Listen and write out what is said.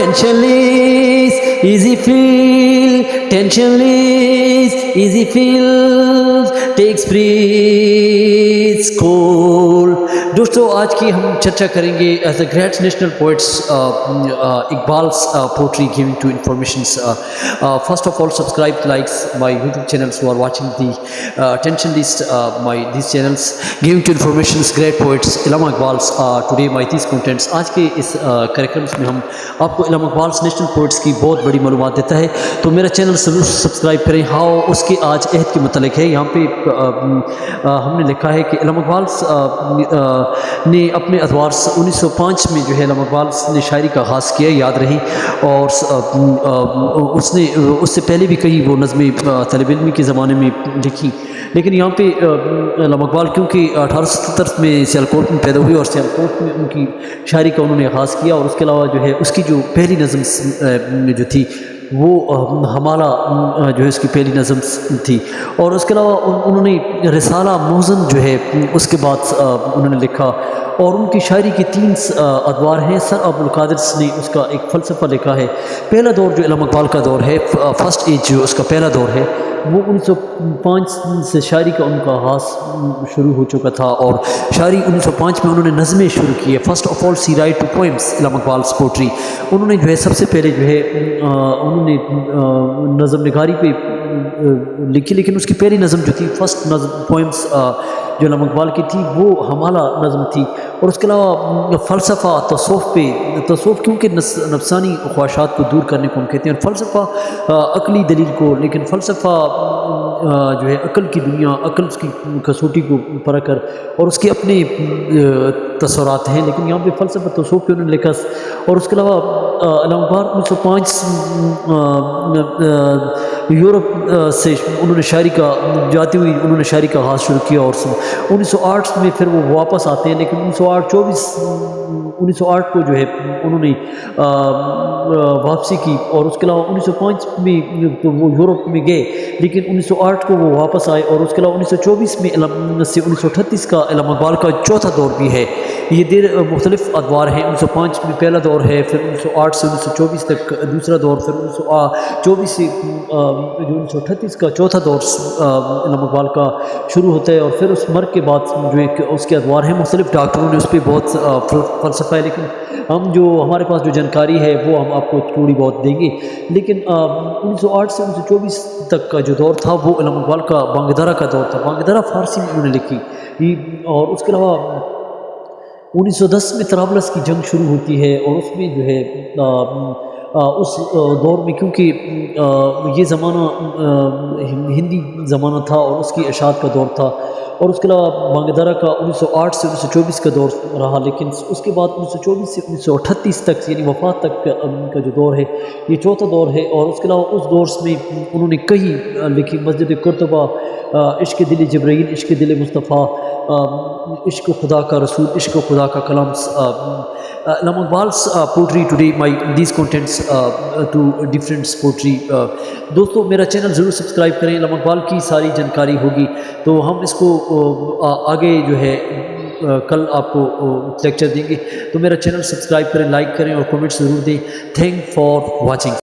tensionless, easy feel, tensionless, easy feel, takes breeze, cool. دوستو آج کی ہم چرچا کریں گے as a great national poets اقبال's poetry giving to informations. First of all, subscribe, likes my YouTube channels who are watching the attention list, these channels giving to informations, great poets Allama اقبال's today my these contents. آج کے اس کریکٹرمس میں ہم آپ کو علامہ اقبال's national poets کی بہت بڑی معلومات دیتا ہے، تو میرا چینل ضرور سبسکرائب کریں. ہاؤ اس کے آج عہد کے متعلق ہے. یہاں پہ ہم نے لکھا ہے کہ علامہ اقبال نے اپنے ادوار 1905 میں جو ہے علامہ اقبال نے شاعری کا آغاز کیا، یاد رہی، اور اس نے اس سے پہلے بھی کئی وہ نظمیں طالب علمی کے زمانے میں لکھی. لیکن یہاں پہ علامہ اقبال کیونکہ 1877 میں سیالکوٹ میں پیدا ہوئے اور سیالکوٹ میں ان کی شاعری کا انہوں نے آغاز کیا، اور اس کے علاوہ جو ہے اس کی جو پہلی نظم جو تھی وہ ہمالہ جو ہے اس کی پہلی نظم تھی، اور اس کے علاوہ انہوں نے رسالہ محزن جو ہے اس کے بعد انہوں نے لکھا، اور ان کی شاعری کی 3 ادوار ہیں. سر عبدالقادر نے اس کا ایک فلسفہ لکھا ہے. پہلا دور جو علامہ اقبال کا دور ہے، فرسٹ ایج جو اس کا پہلا دور ہے، وہ 1905 سے شاعری کا ان کا آغاز شروع ہو چکا تھا، اور شاعری 1905 میں انہوں نے نظمیں شروع کی ہے. First of all see right two poems علامہ اقبال's poetry. انہوں نے جو ہے سب سے پہلے جو ہے انہوں نے نظم نگاری پہ لکھی، لیکن اس کی پہلی نظم جو تھی، فرسٹ نظم پوئمس جو علامہ اقبال کی تھی، وہ ہمالہ نظم تھی. اور اس کے علاوہ فلسفہ تصوف کیونکہ نفسانی خواہشات کو دور کرنے کو ہم کہتے ہیں، اور فلسفہ عقلی دلیل کو، لیکن فلسفہ جو ہے عقل کی دنیا، عقل کی کسوٹی کو پرکھ کر، اور اس کے اپنے تصورات ہیں. لیکن یہاں پہ فلسفہ تصوف پہ انہوں نے لکھا. اور اس کے علاوہ علامہ اقبال 1905 یورپ سے انہوں نے شاعری کا جاتی ہوئی انہوں نے شاعری کا آغاز شروع کیا، اور 1908 میں پھر وہ واپس آتے ہیں. لیکن 1908 کو جو ہے انہوں نے واپسی کی، اور اس کے علاوہ 1905 میں وہ یورپ میں گئے، لیکن 1908 کو وہ واپس آئے. اور اس کے علاوہ 1924 میں سے 1938 کا علامہ اقبال کا چوتھا دور بھی ہے. یہ دیر مختلف ادوار ہیں. 1905 میں پہلا دور ہے، پھر 1908 سے 1924 تک دوسرا دور، پھر 1924 سے جو 1938 کا چوتھا دور علامہ اقبال کا شروع ہوتا ہے. اور پھر اس مرگ کے بعد جو ایک اس کے ادوار ہیں، مختلف ڈاکٹروں نے اس پہ بہت فلسفہ ہے، لیکن ہمارے پاس جو جانکاری ہے وہ ہم آپ کو تھوڑی بہت دیں گے. لیکن 1908 سے 1924 تک کا جو دور تھا وہ علامہ اقبال کا بانگ کا دور تھا. بانگ فارسی میں انہوں نے لکھی. اور اس کے علاوہ 1910 میں طرابلس کی جنگ شروع ہوتی ہے، اور اس میں جو ہے اس دور میں کیونکہ یہ زمانہ ہندی زمانہ تھا اور اس کی اشاعت کا دور تھا. اور اس کے علاوہ بانگ کا 1908 سے 1924 کا دور رہا، لیکن اس کے بعد 1924 سے 1938 تک یعنی وفات تک کا جو دور ہے یہ چوتھا دور ہے. اور اس کے علاوہ اس دور میں انہوں نے کئی لکھی، مسجد قرطبہ، عشق دل جبرائیل، عشق دل مصطفیٰ، عشق خدا کا رسول، عشق خدا کا کلام. علامہ Iqbal's poetry today my these contents to different poetry. دوستو میرا چینل ضرور سبسکرائب کریں. علامہ اقبال کی ساری جانکاری ہوگی، تو ہم اس کو آگے جو ہے کل آپ کو لیکچر دیں گے. تو میرا چینل سبسکرائب کریں، لائک کریں اور کمنٹس ضرور دیں. Thank for watching.